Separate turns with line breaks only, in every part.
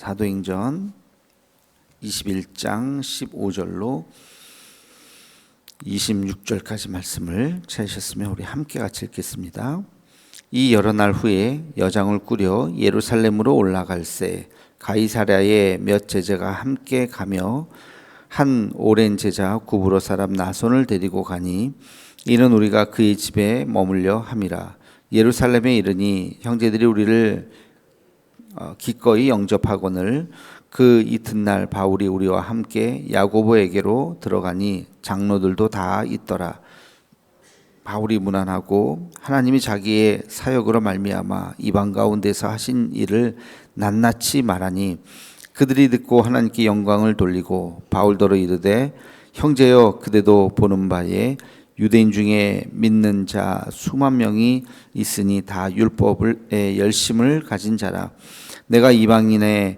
사도행전 21장 15절로 26절까지 말씀을 찾으셨으면 우리 함께 같이 읽겠습니다. 이 여러 날 후에 여장을 꾸려 예루살렘으로 올라갈새 가이사랴에 몇 제자가 함께 가며 한 오랜 제자 구브로 사람 나손을 데리고 가니 이는 우리가 그의 집에 머물려 함이라. 예루살렘에 이르니 형제들이 우리를 기꺼이 영접하거늘 그 이튿날 바울이 우리와 함께 야고보에게로 들어가니 장로들도 다 있더라. 바울이 문안하고 하나님이 자기의 사역으로 말미암아 이방 가운데서 하신 일을 낱낱이 말하니 그들이 듣고 하나님께 영광을 돌리고 바울더러 이르되 형제여 그대도 보는 바에 유대인 중에 믿는 자 수만 명이 있으니 다 율법의 열심을 가진 자라. 내가 이방에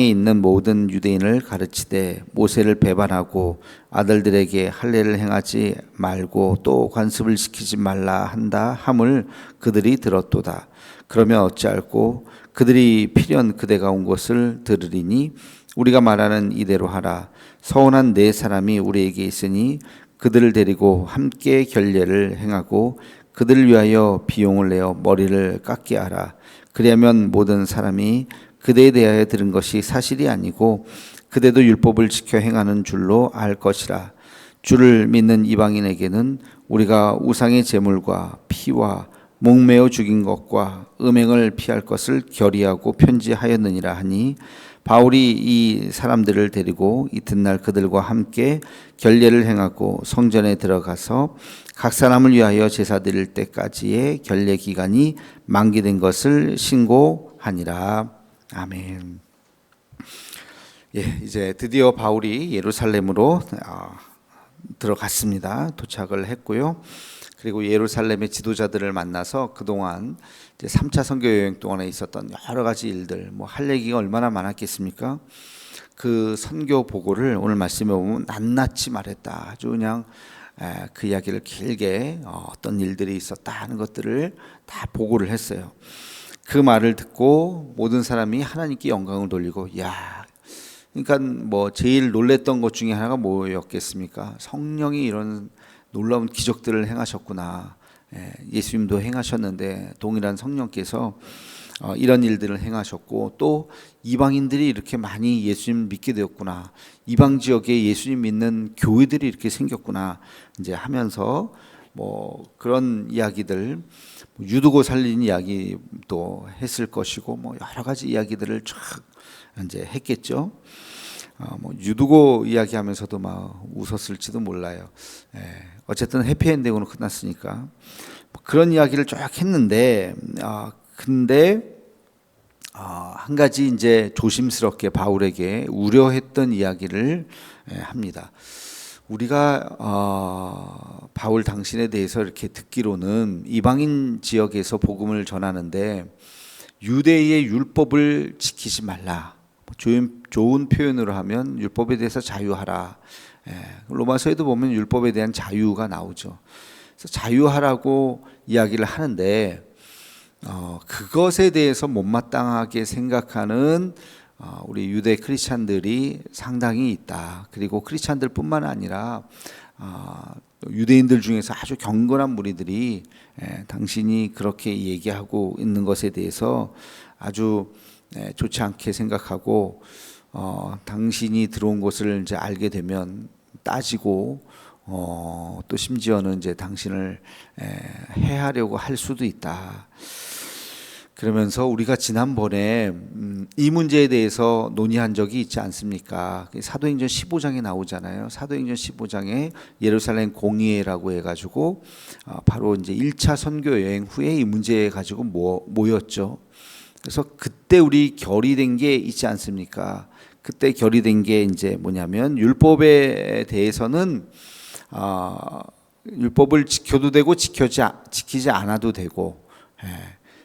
있는 모든 유대인을 가르치되 모세를 배반하고 아들들에게 할례를 행하지 말고 또 관습을 시키지 말라 한다 함을 그들이 들었도다. 그러면 어찌할꼬 그들이 필연 그대가 온 것을 들으리니 우리가 말하는 이대로 하라. 서운한 네 사람이 우리에게 있으니 그들을 데리고 함께 결례를 행하고 그들을 위하여 비용을 내어 머리를 깎게 하라. 그리하면 모든 사람이 그대에 대하여 들은 것이 사실이 아니고 그대도 율법을 지켜 행하는 줄로 알 것이라. 주를 믿는 이방인에게는 우리가 우상의 제물과 피와 목매어 죽인 것과 음행을 피할 것을 결의하고 편지하였느니라 하니 바울이 이 사람들을 데리고 이튿날 그들과 함께 결례를 행하고 성전에 들어가서 각 사람을 위하여 제사 드릴 때까지의 결례 기간이 만기된 것을 신고하니라. 아멘. 이제 드디어 바울이 예루살렘으로 들어갔습니다. 도착을 했고요. 그리고 예루살렘의 지도자들을 만나서 그동안 이제 3차 선교 여행 동안에 있었던 여러 가지 일들, 할 얘기가 얼마나 많았겠습니까? 그 선교 보고를 오늘 말씀에 보면 낱낱이 말했다. 아주 그냥 그 이야기를 길게 어떤 일들이 있었다 하는 것들을 다 보고를 했어요. 그 말을 듣고 모든 사람이 하나님께 영광을 돌리고, 그러니까 제일 놀랬던 것 중에 하나가 뭐였겠습니까? 성령이 이런 놀라운 기적들을 행하셨구나. 예수님도 행하셨는데 동일한 성령께서 이런 일들을 행하셨고 또 이방인들이 이렇게 많이 예수님 믿게 되었구나. 이방 지역에 예수님 믿는 교회들이 이렇게 생겼구나. 이제 하면서 그런 이야기들, 유두고 살린 이야기도 했을 것이고 여러 가지 이야기들을 쫙 이제 했겠죠. 유두고 이야기하면서도 막 웃었을지도 몰라요. 어쨌든 해피엔딩으로 끝났으니까 그런 이야기를 쫙 했는데 근데 한 가지 이제 조심스럽게 바울에게 우려했던 이야기를 합니다. 우리가 바울 당신에 대해서 이렇게 듣기로는 이방인 지역에서 복음을 전하는데 유대의 율법을 지키지 말라. 좋은 표현으로 하면 율법에 대해서 자유하라. 로마서에도 보면 율법에 대한 자유가 나오죠. 그래서 자유하라고 이야기를 하는데 그것에 대해서 못마땅하게 생각하는 우리 유대 크리스찬들이 상당히 있다. 그리고 크리스찬들뿐만 아니라 유대인들 중에서 아주 경건한 무리들이 당신이 그렇게 얘기하고 있는 것에 대해서 아주 좋지 않게 생각하고 당신이 들어온 것을 이제 알게 되면 따지고 또 심지어는 이제 당신을 해하려고 할 수도 있다. 그러면서 우리가 지난번에 이 문제에 대해서 논의한 적이 있지 않습니까? 사도행전 15장에 나오잖아요. 사도행전 15장에 예루살렘 공의회라고 해가지고 바로 이제 1차 선교 여행 후에 이 문제 가지고 모였죠. 그래서 그때 우리 결의된 게 있지 않습니까? 그때 결의된 게 이제 뭐냐면 율법에 대해서는 율법을 지켜도 되고 지키지 않아도 되고.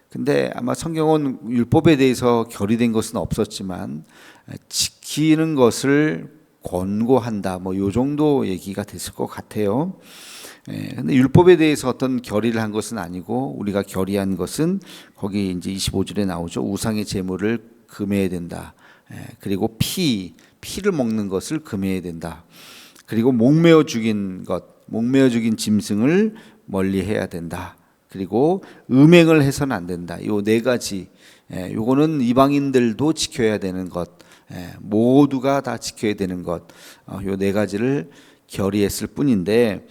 근데 아마 성경은 율법에 대해서 결의된 것은 없었지만 지키는 것을 권고한다. 요 정도 얘기가 됐을 것 같아요. 근데 율법에 대해서 어떤 결의를 한 것은 아니고 우리가 결의한 것은 거기 이제 25절에 나오죠. 우상의 제물을 금해야 된다. 그리고 피를 먹는 것을 금해야 된다. 그리고 목매어 죽인 짐승을 멀리해야 된다. 그리고 음행을 해서는 안 된다. 요 네 가지, 요거는 이방인들도 지켜야 되는 것, 모두가 다 지켜야 되는 것, 요 네 가지를 결의했을 뿐인데,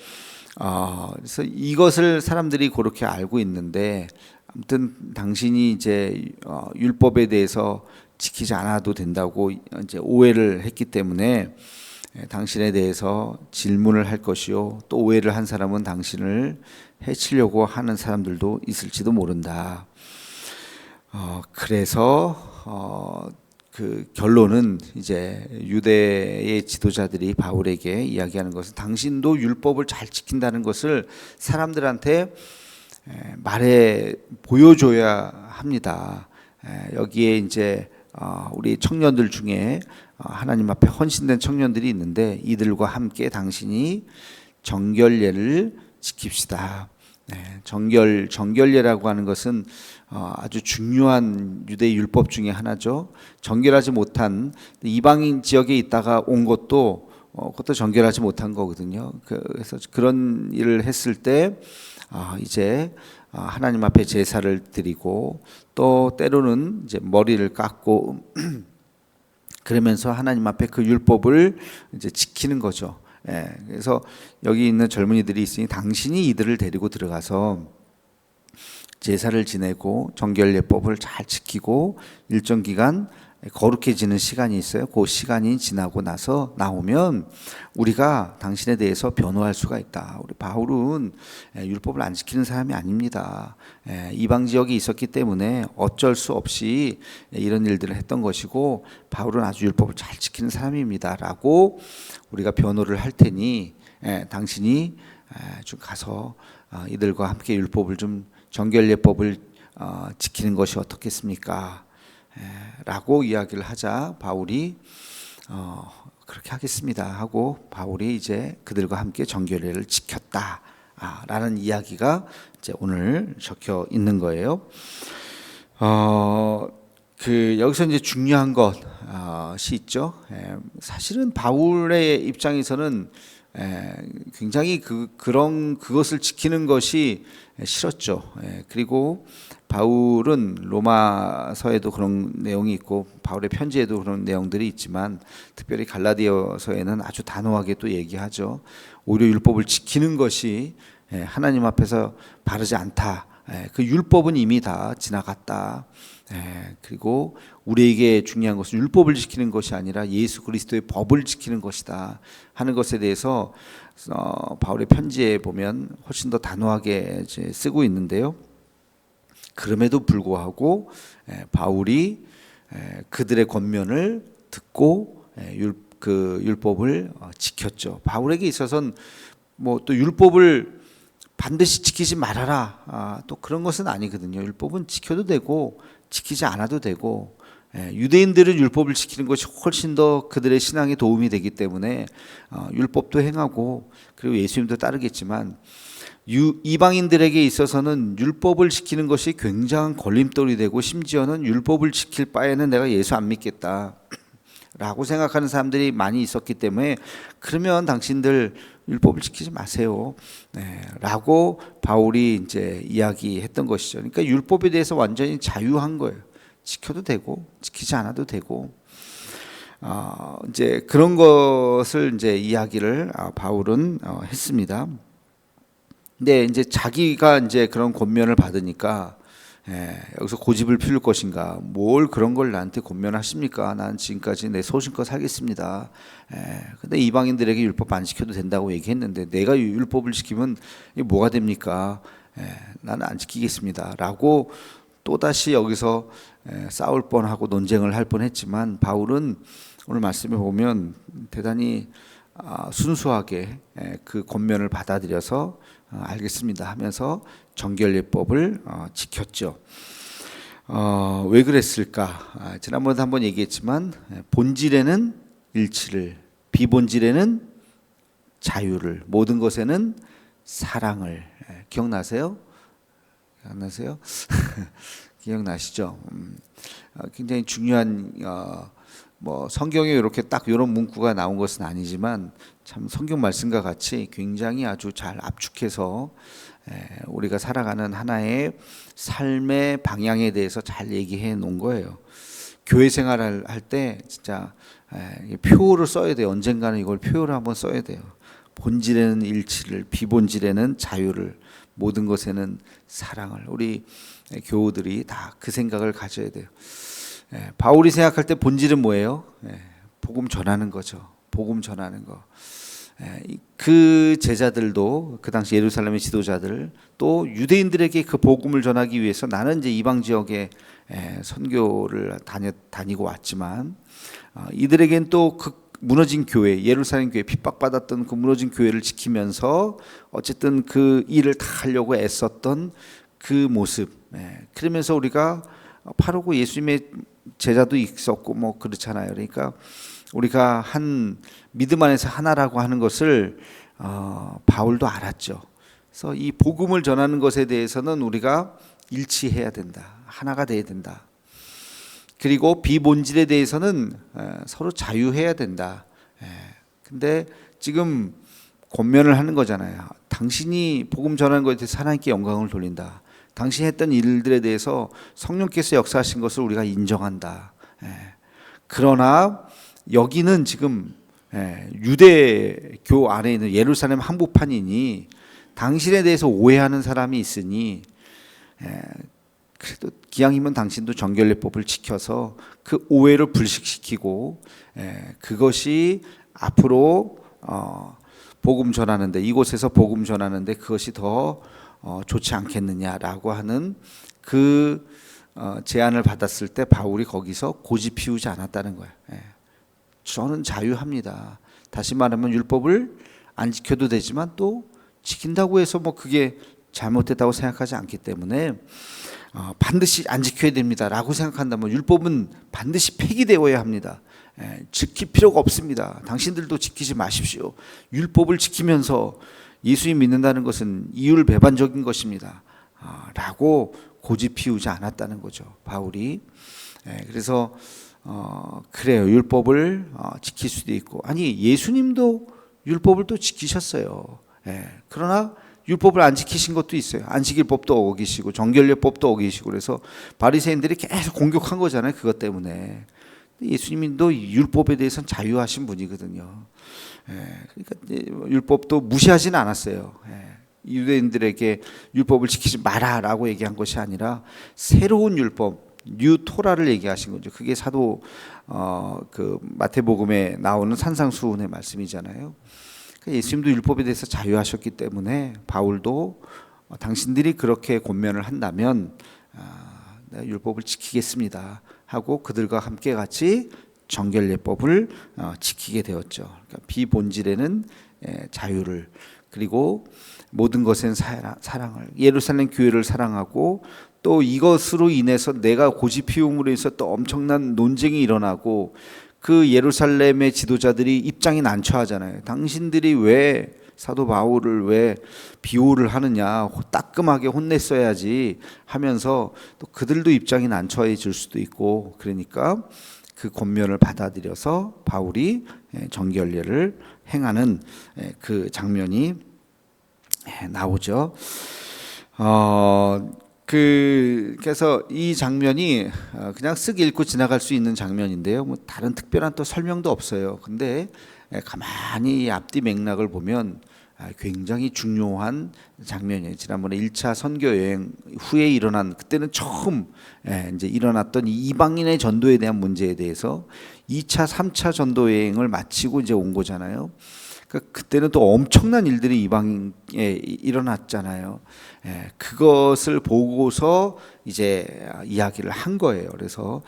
그래서 이것을 사람들이 그렇게 알고 있는데, 아무튼 당신이 이제 율법에 대해서 지키지 않아도 된다고 이제 오해를 했기 때문에 당신에 대해서 질문을 할 것이요, 또 오해를 한 사람은 당신을 해치려고 하는 사람들도 있을지도 모른다. 그래서 그 결론은 이제 유대의 지도자들이 바울에게 이야기하는 것은 당신도 율법을 잘 지킨다는 것을 사람들한테 말해 보여줘야 합니다. 여기에 이제 우리 청년들 중에 하나님 앞에 헌신된 청년들이 있는데 이들과 함께 당신이 정결례를 지킵시다. 정결례라고 하는 것은 아주 중요한 유대 율법 중에 하나죠. 정결하지 못한 이방인 지역에 있다가 온 것도 그것도 정결하지 못한 거거든요. 그래서 그런 일을 했을 때 이제 하나님 앞에 제사를 드리고 또 때로는 이제 머리를 깎고 그러면서 하나님 앞에 그 율법을 이제 지키는 거죠. 그래서 여기 있는 젊은이들이 있으니 당신이 이들을 데리고 들어가서 제사를 지내고 정결례법을 잘 지키고 일정 기간 거룩해지는 시간이 있어요. 그 시간이 지나고 나서 나오면 우리가 당신에 대해서 변호할 수가 있다. 우리 바울은 율법을 안 지키는 사람이 아닙니다. 이방 지역에 있었기 때문에 어쩔 수 없이 이런 일들을 했던 것이고 바울은 아주 율법을 잘 지키는 사람입니다. 라고 우리가 변호를 할 테니 당신이 좀 가서 이들과 함께 율법을 좀 정결례법을 지키는 것이 어떻겠습니까? 라고 이야기를 하자 바울이 그렇게 하겠습니다 하고 바울이 이제 그들과 함께 정결례를 지켰다 라는 이야기가 이제 오늘 적혀 있는 거예요. 여기서 이제 중요한 것이 있죠. 사실은 바울의 입장에서는 굉장히 그것을 지키는 것이 싫었죠. 그리고 바울은 로마서에도 그런 내용이 있고 바울의 편지에도 그런 내용들이 있지만 특별히 갈라디아서에는 아주 단호하게 또 얘기하죠. 오히려 율법을 지키는 것이 하나님 앞에서 바르지 않다. 그 율법은 이미 다 지나갔다. 그리고 우리에게 중요한 것은 율법을 지키는 것이 아니라 예수 그리스도의 법을 지키는 것이다 하는 것에 대해서 바울의 편지에 보면 훨씬 더 단호하게 이제 쓰고 있는데요. 그럼에도 불구하고 바울이 그들의 권면을 듣고 그 율법을 지켰죠. 바울에게 있어서는 뭐 또 율법을 반드시 지키지 말아라 또 그런 것은 아니거든요. 율법은 지켜도 되고 지키지 않아도 되고 유대인들은 율법을 지키는 것이 훨씬 더 그들의 신앙에 도움이 되기 때문에 율법도 행하고 그리고 예수님도 따르겠지만 이방인들에게 있어서는 율법을 지키는 것이 굉장한 걸림돌이 되고 심지어는 율법을 지킬 바에는 내가 예수 안 믿겠다 라고 생각하는 사람들이 많이 있었기 때문에 그러면 당신들 율법을 지키지 마세요 라고 바울이 이제 이야기했던 것이죠. 그러니까 율법에 대해서 완전히 자유한 거예요. 지켜도 되고 지키지 않아도 되고 이제 그런 것을 이제 이야기를 바울은 했습니다. 근데 이제 자기가 이제 그런 권면을 받으니까 여기서 고집을 피울 것인가? 뭘 그런 걸 나한테 권면하십니까? 난 지금까지 내 소신껏 살겠습니다. 근데 이방인들에게 율법 안 지켜도 된다고 얘기했는데 내가 율법을 지키면 이게 뭐가 됩니까? 나는 안 지키겠습니다. 라고 또다시 여기서 싸울 뻔하고 논쟁을 할 뻔했지만 바울은 오늘 말씀에 보면 대단히 순수하게 그 권면을 받아들여서 알겠습니다 하면서 정결례법을 지켰죠. 왜 그랬을까? 지난번에도 한번 얘기했지만 본질에는 일치를, 비본질에는 자유를, 모든 것에는 사랑을. 기억나세요? 기억나시죠? 굉장히 중요한 뭐 성경에 이렇게 딱 이런 문구가 나온 것은 아니지만 참 성경 말씀과 같이 굉장히 아주 잘 압축해서 우리가 살아가는 하나의 삶의 방향에 대해서 잘 얘기해 놓은 거예요. 교회 생활을 할 때 진짜 표를 써야 돼요. 언젠가는 이걸 표를 한번 써야 돼요. 본질에는 일치를, 비본질에는 자유를, 모든 것에는 사랑을. 우리 교우들이 다 그 생각을 가져야 돼요. 바울이 생각할 때 본질은 뭐예요? 복음 전하는 거죠. 복음 전하는 거. 그 제자들도 그 당시 예루살렘의 지도자들 또 유대인들에게 그 복음을 전하기 위해서 나는 이제 이방 지역에 선교를 다니고 왔지만 이들에겐 또 그 무너진 교회, 예루살렘 교회, 핍박받았던 그 무너진 교회를 지키면서 어쨌든 그 일을 다 하려고 애썼던 그 모습. 그러면서 우리가 바로 예수님의 제자도 있었고 뭐 그렇잖아요. 그러니까 우리가 한 믿음 안에서 하나라고 하는 것을 바울도 알았죠. 그래서 이 복음을 전하는 것에 대해서는 우리가 일치해야 된다. 하나가 돼야 된다. 그리고 비본질에 대해서는 서로 자유해야 된다. 근데 지금 권면을 하는 거잖아요. 당신이 복음 전하는 것에 대해서 하나님께 영광을 돌린다. 당신이 했던 일들에 대해서 성령께서 역사하신 것을 우리가 인정한다. 그러나 여기는 지금 유대교 안에 있는 예루살렘 한복판이니 당신에 대해서 오해하는 사람이 있으니 그래도 기왕이면 당신도 정결례법을 지켜서 그 오해를 불식시키고 그것이 앞으로 복음 전하는데 이곳에서 복음 전하는데 그것이 더 좋지 않겠느냐라고 하는 그 제안을 받았을 때 바울이 거기서 고집 피우지 않았다는 거예요. 저는 자유합니다. 다시 말하면 율법을 안 지켜도 되지만 또 지킨다고 해서 뭐 그게 잘못됐다고 생각하지 않기 때문에 반드시 안 지켜야 됩니다라고 생각한다면 율법은 반드시 폐기되어야 합니다. 지킬 필요가 없습니다. 당신들도 지키지 마십시오. 율법을 지키면서 예수님 믿는다는 것은 이율배반적인 것입니다. 라고 고집 피우지 않았다는 거죠. 바울이. 그래서 그래요. 율법을 지킬 수도 있고 아니 예수님도 율법을 또 지키셨어요. 그러나 율법을 안 지키신 것도 있어요. 안식일 법도 어기시고 정결례법도 어기시고 그래서 바리새인들이 계속 공격한 거잖아요. 그것 때문에. 예수님도 율법에 대해서는 자유하신 분이거든요. 그러니까 율법도 무시하지는 않았어요. 유대인들에게 율법을 지키지 마라라고 얘기한 것이 아니라 새로운 율법, 뉴 토라를 얘기하신 거죠. 그게 사도 그 마태복음에 나오는 산상수훈의 말씀이잖아요. 예수님도 율법에 대해서 자유하셨기 때문에 바울도 당신들이 그렇게 권면을 한다면 내가 율법을 지키겠습니다 하고 그들과 함께 같이 정결례법을 지키게 되었죠. 그러니까 비본질에는 자유를 그리고 모든 것엔 사랑을 예루살렘 교회를 사랑하고 또 이것으로 인해서 내가 고집 피움으로 해서 또 엄청난 논쟁이 일어나고 그 예루살렘의 지도자들이 입장이 난처하잖아요. 당신들이 왜 사도 바울을 왜 비호를 하느냐 따끔하게 혼냈어야지 하면서 또 그들도 입장이 난처해질 수도 있고 그러니까 그 권면을 받아들여서 바울이 정결례를 행하는 그 장면이 나오죠. 그래서 이 장면이 그냥 쓱 읽고 지나갈 수 있는 장면인데요. 뭐 다른 특별한 또 설명도 없어요. 근데 가만히 앞뒤 맥락을 보면 굉장히 중요한 장면이에요. 지난번에 1차 선교 여행 후에 일어난 그때는 처음 이제 일어났던 이방인의 전도에 대한 문제에 대해서 2차, 3차 전도 여행을 마치고 이제 온 거잖아요. 그때는 또 엄청난 일들이 이방에 일어났잖아요. 그것을 보고서 이제 이야기를 한 거예요. 그래서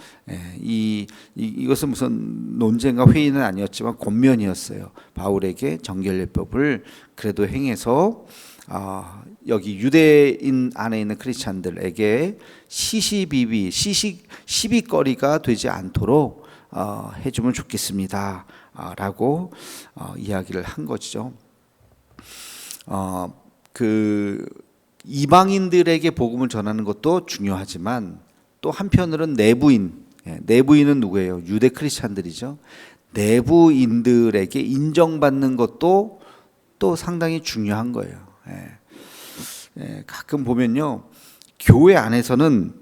이것은 무슨 논쟁과 회의는 아니었지만 권면이었어요. 바울에게 정결례법을 그래도 행해서 여기 유대인 안에 있는 크리스찬들에게 시비거리가 되지 않도록 해주면 좋겠습니다. 라고 이야기를 한 것이죠. 그 이방인들에게 복음을 전하는 것도 중요하지만 또 한편으로는 내부인 내부인은 누구예요? 유대 크리스찬들이죠. 내부인들에게 인정받는 것도 또 상당히 중요한 거예요. 가끔 보면요, 교회 안에서는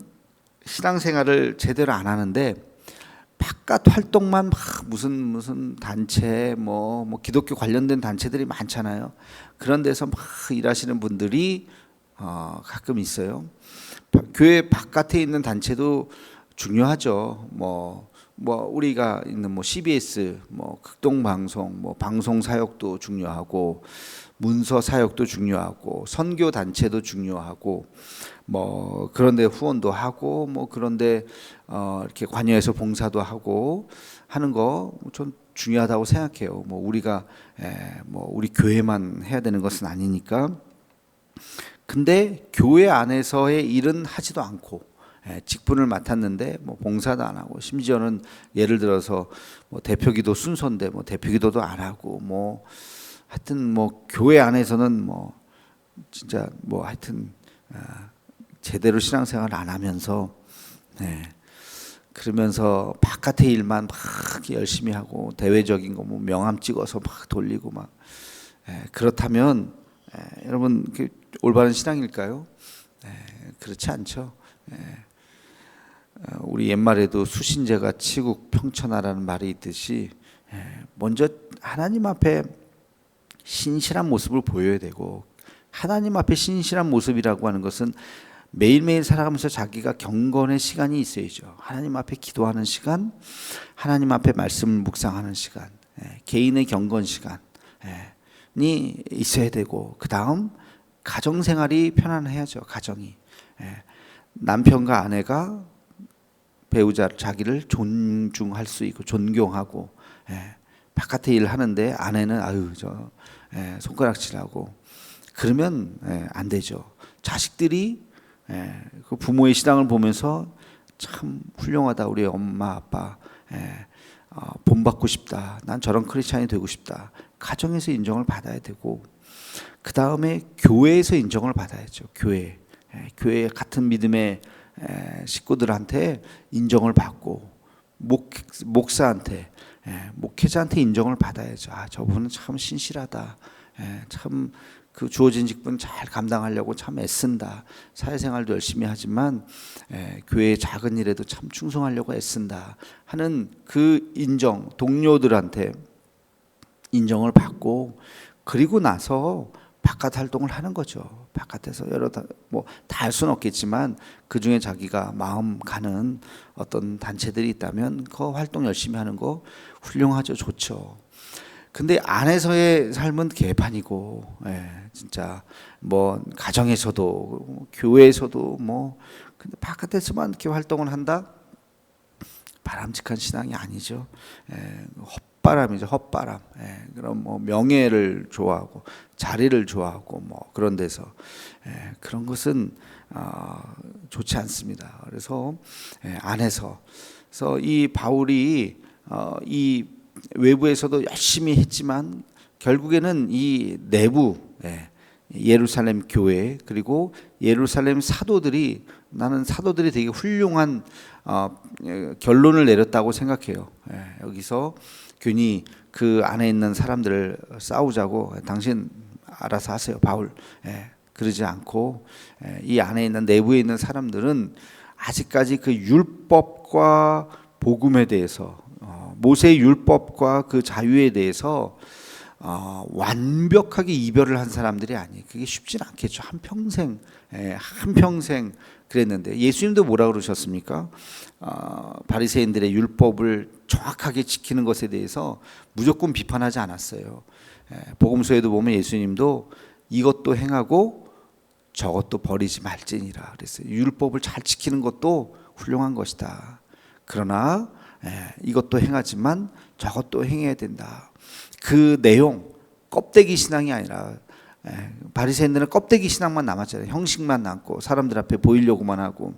신앙생활을 제대로 안 하는데 바깥 활동만 막 무슨 단체 뭐 기독교 관련된 단체들이 많잖아요. 그런 데서 막 일하시는 분들이 가끔 있어요. 교회 바깥에 있는 단체도 중요하죠. 뭐 우리가 있는 뭐 CBS, 뭐 극동방송, 뭐 방송 사역도 중요하고 문서 사역도 중요하고 선교 단체도 중요하고 뭐 그런데 후원도 하고 뭐 그런데 이렇게 관여해서 봉사도 하고 하는 거 전 중요하다고 생각해요. 뭐 우리가 뭐 우리 교회만 해야 되는 것은 아니니까. 근데 교회 안에서의 일은 하지도 않고 직분을 맡았는데 뭐 봉사도 안 하고 심지어는 예를 들어서 뭐 대표기도 순서인데 뭐 대표기도도 안 하고 뭐 하여튼 뭐 교회 안에서는 뭐 진짜 뭐 하여튼 제대로 신앙생활 안 하면서 그러면서 바깥의 일만 막 열심히 하고 대외적인 거 뭐 명함 찍어서 막 돌리고 막 그렇다면 여러분 올바른 신앙일까요? 그렇지 않죠. 우리 옛말에도 수신제가 치국 평천하라는 말이 있듯이 먼저 하나님 앞에 신실한 모습을 보여야 되고, 하나님 앞에 신실한 모습이라고 하는 것은 매일매일 살아가면서 자기가 경건의 시간이 있어야죠. 하나님 앞에 기도하는 시간, 하나님 앞에 말씀을 묵상하는 시간, 개인의 경건 시간이 있어야 되고, 그 다음 가정생활이 편안해야죠. 가정이 남편과 아내가 배우자 자기를 존중할 수 있고 존경하고 바깥에 일 하는데 아내는 아유 저 손가락질하고 그러면 안 되죠. 자식들이 그 부모의 신앙을 보면서 참 훌륭하다, 우리 엄마 아빠 본받고 싶다, 난 저런 크리스찬이 되고 싶다, 가정에서 인정을 받아야 되고, 그 다음에 교회에서 인정을 받아야죠. 교회 같은 믿음의 식구들한테 인정을 받고, 목사한테 목회자한테 인정을 받아야죠. 저분은 참 신실하다, 참 그 주어진 직분 잘 감당하려고 참 애쓴다, 사회생활도 열심히 하지만 교회의 작은 일에도 참 충성하려고 애쓴다 하는 그 인정, 동료들한테 인정을 받고, 그리고 나서 바깥 활동을 하는 거죠. 바깥에서 여러 뭐 다 할 수는 없겠지만 그 중에 자기가 마음 가는 어떤 단체들이 있다면 그 활동 열심히 하는 거 훌륭하죠, 좋죠. 근데 안에서의 삶은 개판이고, 진짜 뭐 가정에서도 교회에서도 뭐 근데 바깥에서만 이렇게 활동을 한다? 바람직한 신앙이 아니죠. 헛바람이죠, 헛바람. 그럼 뭐 명예를 좋아하고 자리를 좋아하고 뭐 그런 데서 그런 것은 좋지 않습니다. 그래서 안에서 그래서 이 바울이 이 외부에서도 열심히 했지만 결국에는 이 내부 예루살렘 교회 그리고 예루살렘 사도들이, 나는 사도들이 되게 훌륭한 결론을 내렸다고 생각해요. 여기서 괜히 그 안에 있는 사람들을 싸우자고 당신 알아서 하세요, 바울. 그러지 않고 이 안에 있는 내부에 있는 사람들은 아직까지 그 율법과 복음에 대해서, 모세의 율법과 그 자유에 대해서 완벽하게 이별을 한 사람들이 아니에요. 그게 쉽지는 않겠죠. 한평생 그랬는데 예수님도 뭐라 그러셨습니까? 바리새인들의 율법을 정확하게 지키는 것에 대해서 무조건 비판하지 않았어요. 복음서에도 보면 예수님도 이것도 행하고 저것도 버리지 말지니라 그랬어요. 율법을 잘 지키는 것도 훌륭한 것이다. 그러나 이것도 행하지만 저것도 행해야 된다. 그 내용, 껍데기 신앙이 아니라, 바리새인들은 껍데기 신앙만 남았잖아요. 형식만 남고 사람들 앞에 보이려고만 하고,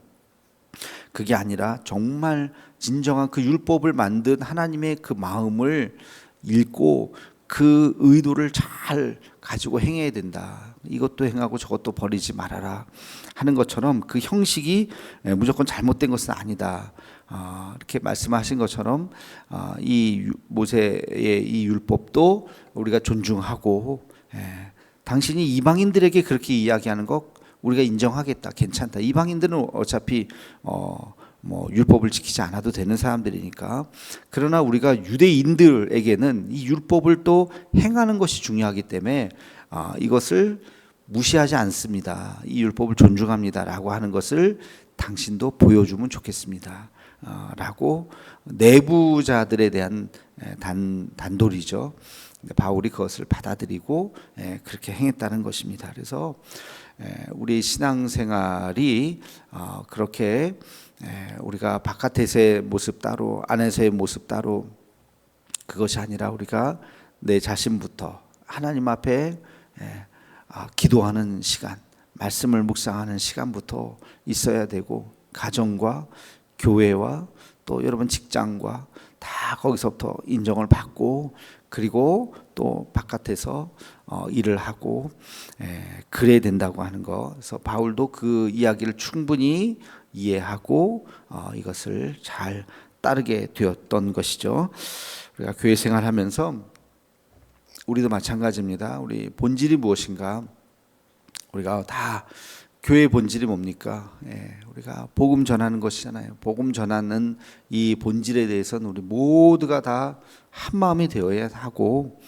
그게 아니라 정말 진정한 그 율법을 만든 하나님의 그 마음을 읽고 그 의도를 잘 가지고 행해야 된다. 이것도 행하고 저것도 버리지 말아라 하는 것처럼 그 형식이 무조건 잘못된 것은 아니다. 이렇게 말씀하신 것처럼 이 모세의 이 율법도 우리가 존중하고, 당신이 이방인들에게 그렇게 이야기하는 것 우리가 인정하겠다. 괜찮다. 이방인들은 어차피 뭐 율법을 지키지 않아도 되는 사람들이니까. 그러나 우리가 유대인들에게는 이 율법을 또 행하는 것이 중요하기 때문에 이것을 무시하지 않습니다. 이 율법을 존중합니다라고 하는 것을 당신도 보여주면 좋겠습니다. 라고 내부자들에 대한 단돌이죠. 바울이 그것을 받아들이고 그렇게 행했다는 것입니다. 그래서 우리 신앙생활이 그렇게 우리가 바깥에서의 모습 따로 안에서의 모습 따로 그것이 아니라 우리가 내 자신부터 하나님 앞에 기도하는 시간, 말씀을 묵상하는 시간부터 있어야 되고, 가정과 교회와 또 여러분 직장과 다 거기서부터 인정을 받고, 그리고 또 바깥에서 일을 하고 그래야 된다고 하는 거. 그래서 바울도 그 이야기를 충분히 이해하고 이것을 잘 따르게 되었던 것이죠. 우리가 교회 생활하면서 우리도 마찬가지입니다. 우리 본질이 무엇인가? 우리가 다 교회의 본질이 뭡니까? 우리가 복음 전하는 것이잖아요. 복음 전하는 이 본질에 대해서는 우리 모두가 다 한마음이 되어야 하고,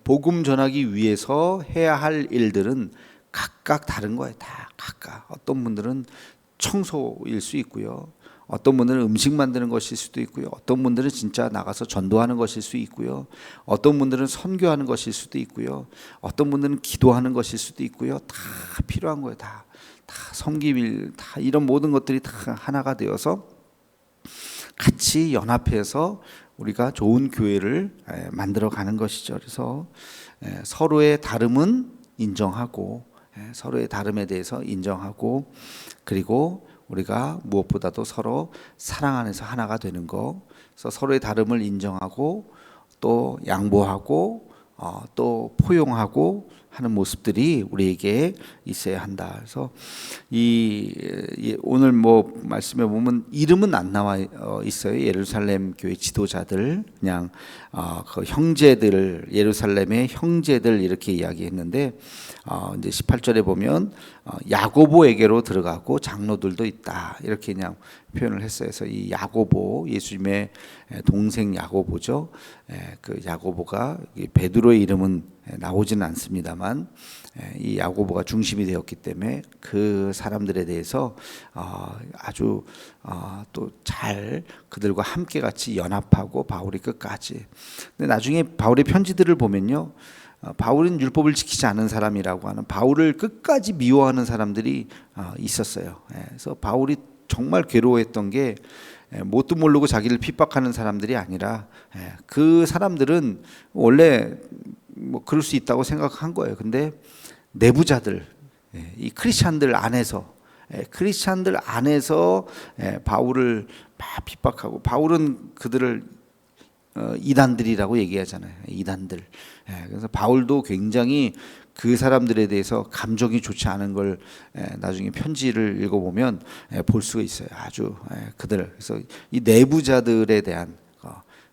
복음 전하기 위해서 해야 할 일들은 각각 다른 거예요. 다 각각. 어떤 분들은 청소일 수 있고요. 어떤 분들은 음식 만드는 것일 수도 있고요. 어떤 분들은 진짜 나가서 전도하는 것일 수 있고요. 어떤 분들은 선교하는 것일 수도 있고요. 어떤 분들은 기도하는 것일 수도 있고요. 다 필요한 거예요. 다 섬김일, 다 이런 모든 것들이 다 하나가 되어서 같이 연합해서 우리가 좋은 교회를 만들어 가는 것이죠. 그래서 서로의 다름은 인정하고, 서로의 다름에 대해서 인정하고, 그리고 우리가 무엇보다도 서로 사랑 안에서 하나가 되는 거. 그래서 서로의 다름을 인정하고 또 양보하고 또 포용하고 하는 모습들이 우리에게 있어야 한다. 그래서 오늘 뭐 말씀에 보면 이름은 안 나와 있어요. 예루살렘 교회 지도자들, 그냥 그 형제들, 예루살렘의 형제들 이렇게 이야기했는데, 이제 18절에 보면 야고보에게로 들어가고 장로들도 있다 이렇게 그냥 표현을 했어요. 그래서 이 야고보, 예수님의 동생 야고보죠. 그 야고보가 베드로의 이름은 나오지는 않습니다만 이 야고보가 중심이 되었기 때문에 그 사람들에 대해서 아주 또 잘 그들과 함께 같이 연합하고 바울이 끝까지. 근데 나중에 바울의 편지들을 보면요, 바울은 율법을 지키지 않은 사람이라고 하는, 바울을 끝까지 미워하는 사람들이 있었어요. 그래서 바울이 정말 괴로워했던 게 뭣도 모르고 자기를 핍박하는 사람들이 아니라 그 사람들은 원래 뭐 그럴 수 있다고 생각한 거예요. 근데 내부자들, 이 크리스찬들 안에서 바울을 막 핍박하고, 바울은 그들을 이단들이라고 얘기하잖아요. 이단들. 그래서 바울도 굉장히 그 사람들에 대해서 감정이 좋지 않은 걸 나중에 편지를 읽어보면 볼 수가 있어요. 아주 그들. 그래서 이 내부자들에 대한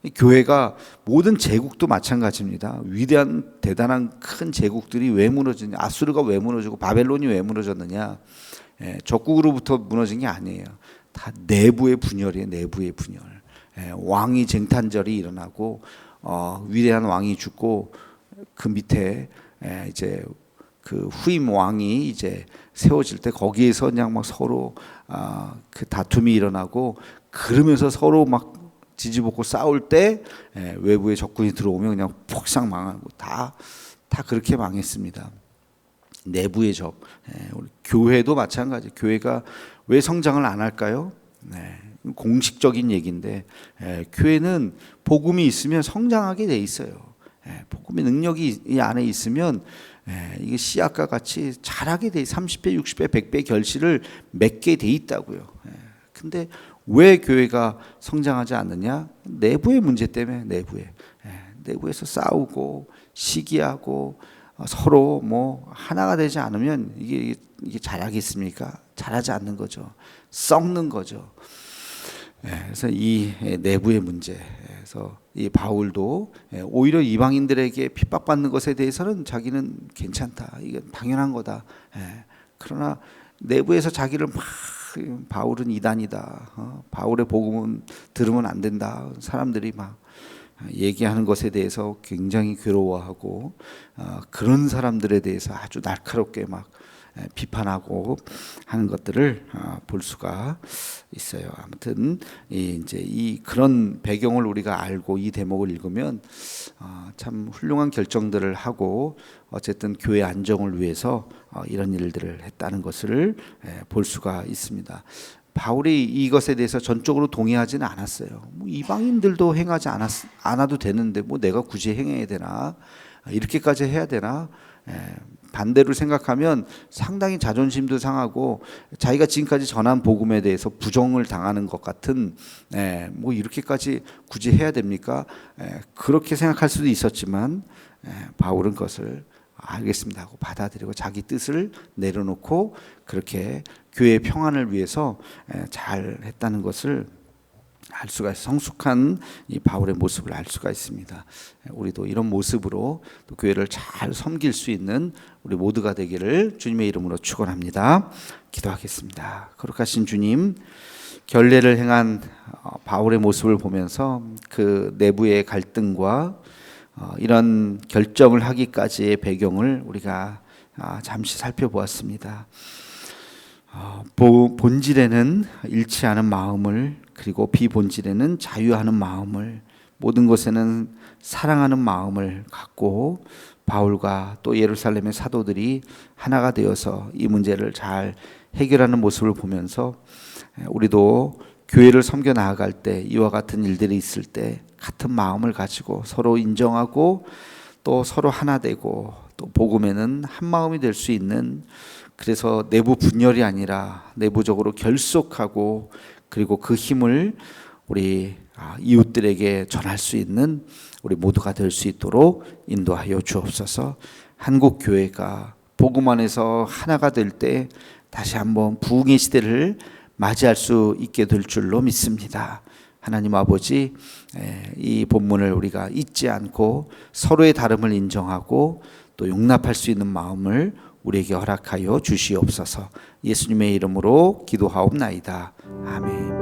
이 교회가 모든 제국도 마찬가지입니다. 위대한 대단한 큰 제국들이 왜 무너지냐? 아수르가 왜 무너지고 바벨론이 왜 무너졌느냐? 적국으로부터 무너진 게 아니에요. 다 내부의 분열이에요. 내부의 분열. 왕이 쟁탈전이 일어나고 위대한 왕이 죽고 그 밑에 이제 그 후임 왕이 이제 세워질 때 거기에서 그냥 막 서로 그 다툼이 일어나고, 그러면서 서로 막 지지볶고 싸울 때 외부의 적군이 들어오면 그냥 폭삭 망하고, 다 그렇게 망했습니다. 내부의 적. 우리 교회도 마찬가지. 교회가 왜 성장을 안 할까요? 공식적인 얘기인데 교회는 복음이 있으면 성장하게 돼 있어요. 복음의 능력이 이 안에 있으면 이게 씨앗과 같이 자라게 돼, 30배, 60배, 100배 결실을 맺게 돼 있다고요. 근데 왜 교회가 성장하지 않느냐? 내부의 문제 때문에. 내부에서 싸우고 시기하고 서로 뭐 하나가 되지 않으면 이게 잘하겠습니까? 잘하지 않는 거죠. 썩는 거죠. 그래서 이 내부의 문제에서 이 바울도 오히려 이방인들에게 핍박받는 것에 대해서는 자기는 괜찮다. 이게 당연한 거다. 그러나 내부에서 자기를 막 바울은 이단이다. 바울의 복음은 들으면 안 된다. 사람들이 막 얘기하는 것에 대해서 굉장히 괴로워하고 그런 사람들에 대해서 아주 날카롭게 막 비판하고 하는 것들을 볼 수가 있어요. 아무튼 이제 이 그런 배경을 우리가 알고 이 대목을 읽으면 참 훌륭한 결정들을 하고 어쨌든 교회 안정을 위해서 이런 일들을 했다는 것을 볼 수가 있습니다. 바울이 이것에 대해서 전적으로 동의하지는 않았어요. 뭐 이방인들도 행하지 않아도 되는데 뭐 내가 굳이 행해야 되나? 이렇게까지 해야 되나? 반대로 생각하면 상당히 자존심도 상하고 자기가 지금까지 전한 복음에 대해서 부정을 당하는 것 같은 뭐 이렇게까지 굳이 해야 됩니까? 그렇게 생각할 수도 있었지만 바울은 그것을 알겠습니다 하고 받아들이고 자기 뜻을 내려놓고 그렇게 교회의 평안을 위해서 잘 했다는 것을 알 수가 있어요. 성숙한 이 바울의 모습을 알 수가 있습니다. 우리도 이런 모습으로 또 교회를 잘 섬길 수 있는 우리 모두가 되기를 주님의 이름으로 축원합니다. 기도하겠습니다. 거룩하신 주님, 결례를 행한 바울의 모습을 보면서 그 내부의 갈등과 이런 결정을 하기까지의 배경을 우리가 잠시 살펴보았습니다. 본질에는 잃지 않은 마음을, 그리고 비본질에는 자유하는 마음을, 모든 것에는 사랑하는 마음을 갖고 바울과 또 예루살렘의 사도들이 하나가 되어서 이 문제를 잘 해결하는 모습을 보면서 우리도 교회를 섬겨 나아갈 때 이와 같은 일들이 있을 때 같은 마음을 가지고 서로 인정하고 또 서로 하나 되고 또 복음에는 한 마음이 될 수 있는, 그래서 내부 분열이 아니라 내부적으로 결속하고 그리고 그 힘을 우리 이웃들에게 전할 수 있는 우리 모두가 될 수 있도록 인도하여 주옵소서. 한국 교회가 복음 안에서 하나가 될 때 다시 한번 부흥의 시대를 맞이할 수 있게 될 줄로 믿습니다. 하나님 아버지, 이 본문을 우리가 잊지 않고 서로의 다름을 인정하고 또 용납할 수 있는 마음을 우리에게 허락하여 주시옵소서. 예수님의 이름으로 기도하옵나이다. 아멘.